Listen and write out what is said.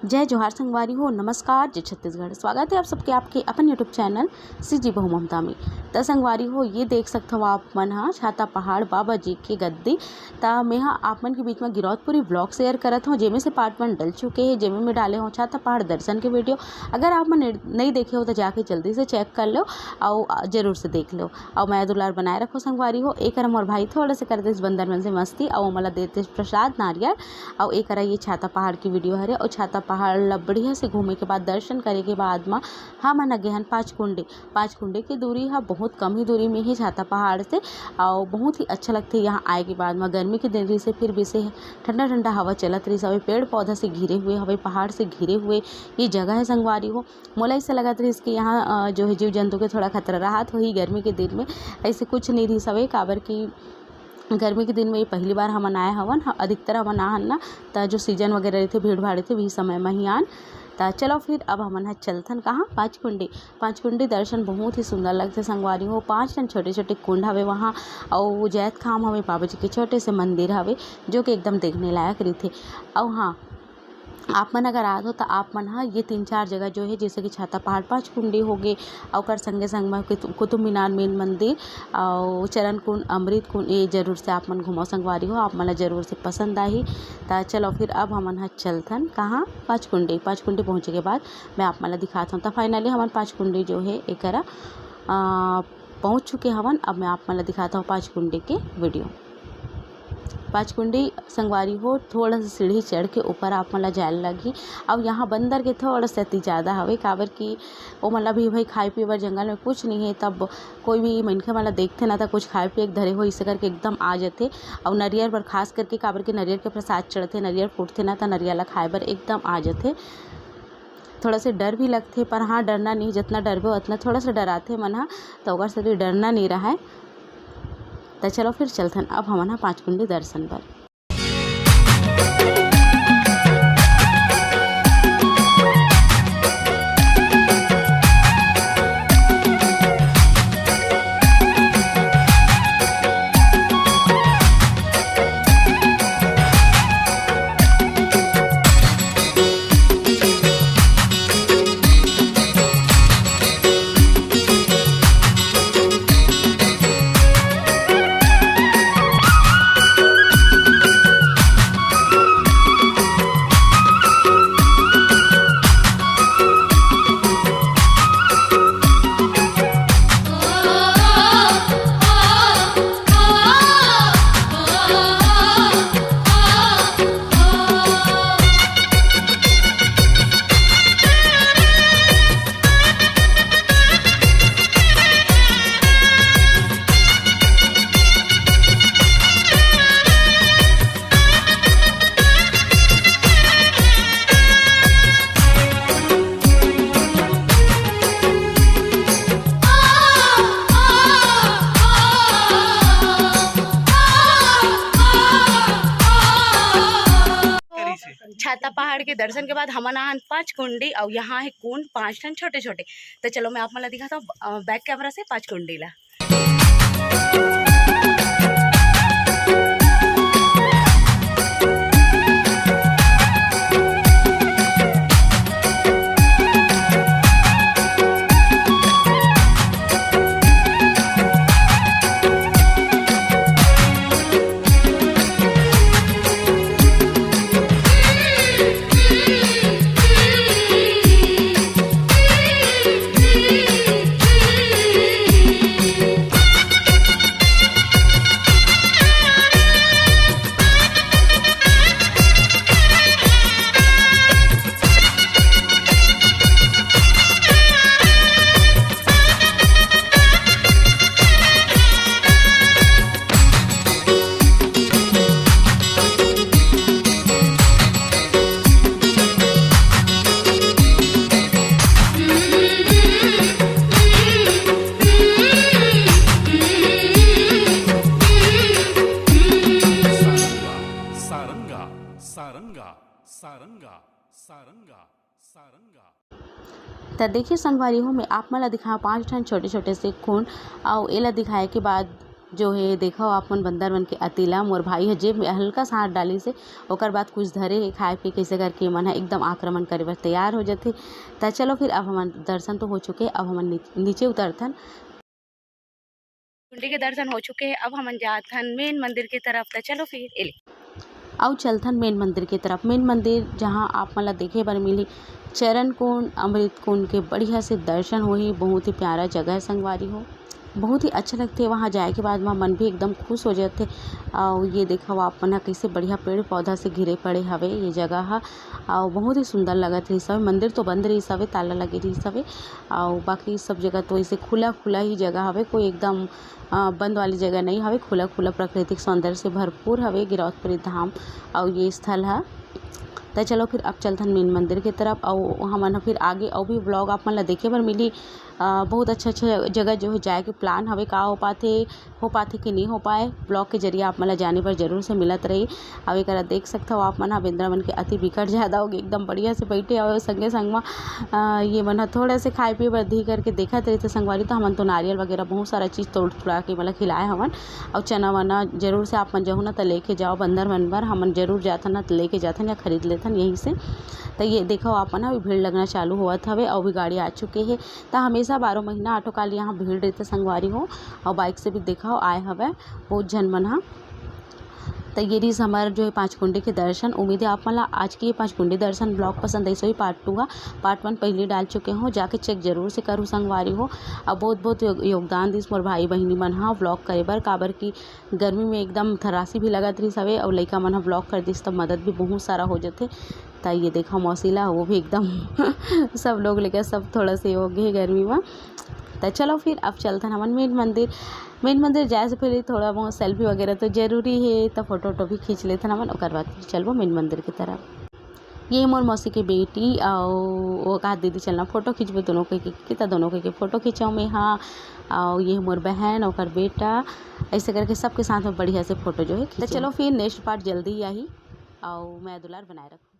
जय जोहार संगवारी हो, नमस्कार। जय छत्तीसगढ़। स्वागत है आप सबके आपके अपन यूट्यूब चैनल सीजी बहु ममता में। त संगवारी हो, ये देख सकते हो आप मन हा छाता पहाड़ बाबा जी के गद्दी। त मैं आप मन के बीच में गिरौदपुरी ब्लॉग शेयर करत हूँ, जेमे से पार्ट 1 डल चुके हैं, जेमे में डाले हो छाता पहाड़ दर्शन के वीडियो। अगर आप मन नहीं देखे हो तो जाके जल्दी से चेक कर लो और जरूर से देख लो। और मैं दुलार बनाए रखो संगवारी हो। एक मोर भाई थोड़ा से कर दे बंदर मन से मस्ती और मला देते प्रसाद नारियल। और एक ये छाता पहाड़ की वीडियो हरे। और छाता पहाड़ ला बढ़िया से घूमे के बाद दर्शन करे के बाद में हमन आगे हन 5 कुंडे की दूरी है, बहुत कम ही दूरी में ही छाता पहाड़ से। और बहुत ही अच्छा लगते यहाँ आए के बाद में। गर्मी के दिन रही से फिर भी से ठंडा ठंडा हवा चलत रही सब, पेड़ पौधा से घिरे हुए हवे, पहाड़ से घिरे हुए ये जगह है संगवारी हो। मोला ऐसा लगत रही इसके यहाँ जो है जीव जंतु के थोड़ा खतरा राहत होही गर्मी के दिन में। ऐसे कुछ नहीं रही सवे, काबर की गर्मी के दिन में ये पहली बार हमन आए हवन। अधिकतर हमन आहन ना त जो सीजन वगैरह रहते भीड़ भाड़ थे वही समय में ही आन। त चलो फिर अब हमन चलथन कहाँ 5 कुंडी दर्शन बहुत ही सुंदर लगते संगवारी हो। 5 टन छोटे छोटे कुंड हवे वहाँ। और जैत खाम हवे, बाबा जी के छोटे से मंदिर हवे जो कि एकदम देखने लायक रही थे। और हाँ, आप मन अगर आत हो तो आप मन ये 3-4 जगह जो है जैसे कि छाता पहाड़ 5 कुंडी हो गए और संगे संग में कुतुब मीनार मेन मंदिर और चरण कुंड अमृत कुंड, ये जरूर से आप मन घुमाओ संगवारी हो। आप मन जरूर से पसंद आई। तो चलो फिर अब हमन चलथन कहाँ 5 कुंडी पहुँचे के बाद मैं आप मन दिखाता हूँ। तो फाइनली हमन 5 कुंडी जो है एक पहुँच चुके हवन। अब मैं आप मन दिखाता हूँ 5 कुंडी के वीडियो। 5 कुंडी संगवारी हो, थोड़ा सा सीढ़ी चढ़ के ऊपर आप मला जाए लगी। अब यहाँ बंदर के थोड़ा सा अति ज़्यादा हवे, काबर की वो मतलब भी भाई खाए पिए बर जंगल में कुछ नहीं है। तब कोई भी मनखे मला देखते ना था कुछ खाए पिए धरे हो इसे करके एकदम आ जाते। और नरियर बर खास करके काबर के नरियर के प्रसाद चढ़ते, नरियर फूटते ना था, नरियर ला खाए बर एकदम आ जाते। थोड़ा से डर भी लगते, पर हाँ डरना नहीं, जितना डरबे उतना थोड़ा सा डराते मन हा, तो ओकर से डरना नहीं रहा है। तो चलो फिर चलथन अब हमन 5 कुंडी दर्शन पर। छाता पहाड़ के दर्शन के बाद हमन आन 5 कुंडी और यहाँ है कुंड 5 टन छोटे छोटे। तो चलो मैं आप मला दिखाता हूँ बैक कैमरा से 5 कुंडी ला। तो देखिए संगवारी हो, मैं आप मला दिखाया 5 ठन छोटे छोटे से खून और एला दिखाए के बाद जो है देखो आपन बंदर मन के अतिला मोर भाई है जेब में हल्का सा हाथ डाली से ओकर बाद कुछ धरे हे खाए पी कैसे करके मन है एकदम आक्रमण करे बर तैयार हो जाते। तो चलो फिर अब हमन दर्शन तो हो चुके, अब हमन नीचे उतरथन। कुंडी के दर्शन हो चुके हैं, अब हमन जाथन मेन मंदिर की तरफ। तो चलो फिर एले आओ चलथन मेन मंदिर की तरफ। मेन मंदिर जहाँ आप मन ला देखे बर मिली चरण कुंड अमृत कुंड के बढ़िया से दर्शन होही। बहुत ही प्यारा जगह है संगवारी हो, बहुत ही अच्छा लगते वहाँ जाए के बाद वहाँ मन भी एकदम खुश हो जाते। और ये देखो आप मन कैसे बढ़िया पेड़ पौधा से घिरे पड़े हवे ये जगह है और बहुत ही सुंदर लगत रही सब। मंदिर तो बंद रही सब, ताला लगे रही सब और बाकी सब जगह तो ऐसे खुला खुला ही जगह हवे, कोई एकदम बंद वाली जगह नहीं हवे। खुला खुला प्राकृतिक सौंदर्य से भरपूर हवे गिरौदपुरी धाम और ये स्थल है। तो चलो फिर अब चलथन मेन मंदिर की तरफ और हमन फिर आगे और भी ब्लॉग आप मन ला देखे बर मिली। बहुत अच्छा जगह जो है जाए के प्लान हवे, का हो पाथे कि नहीं हो पाए ब्लॉग के जरिए आप मन ला जाने पर जरूर से मिलत रही। अब एक देख सकते हो आप मन बेंद्रा मन के अति बिकट ज़्यादा होगी एकदम बढ़िया से बैठे और संगे संग में ये मन थोड़ा से खाए पिए बर दी करके देखत रही। तो संगवारी तो हमन तो नारियल वगैरह बहुत सारा चीज़ तोड़ तुड़ा के मतलब खिलाए हमन और चना वना जरूर से आप मन जहू ना तो लेके जाओ बंदर मन बर हमन जरूर जाथन ना तो लेके जाथन या खरीद लेथन यहीं से। तो ये देखो आप ना भीड़ लगना चालू हुआ हवे और भी गाड़ी आ चुके हैं। तो हमेशा 12 महीना ऑटो काल यहाँ भीड़ रहते संगवारी हो और बाइक से भी देखा आए हवे बहुत जन मन हा। तो ये रही हमारा जो है 5 कुंडे के दर्शन। उम्मीद है आप मला आज की ये 5 कुंडे दर्शन ब्लॉग पसंद आई। सो ही पार्ट 2 का पार्ट 1 पहले डाल चुके हो, जाके चेक जरूर से करूँ संगवारी हो। अब बहुत बहुत योगदान दिस मोर भाई बहनी मन हा ब्लॉग करे बर, काबर की गर्मी में एकदम थरासी भी लगत रही सवे और लइका मन हा ब्लॉग कर दिस तब मदद भी बहुत सारा हो जाते। तो ये देखो मौसीला वो भी एकदम सब लोग लेकर सब थोड़ा से हो गए गर्मी में। तो चलो फिर अब चलते हमन मेन मंदिर जाए से पहले थोड़ा बहुत सेल्फी वगैरह तो जरूरी है, तो फोटो वोटो भी खींच लेते हमन और बाद चलबो मेन मंदिर की तरफ। ये मोर मौसी की बेटी और वो कहा दीदी चलना फोटो खींचबे दोनों के दोनों के फोटो खींचाऊँ मैं। हाँ और ये मोर बहन और बेटा ऐसे करके सबके साथ में बढ़िया से फोटो जो है। तो चलो फिर नेक्स्ट पार्ट जल्दी ही आई और मैं दुलार बनाए रखूँ।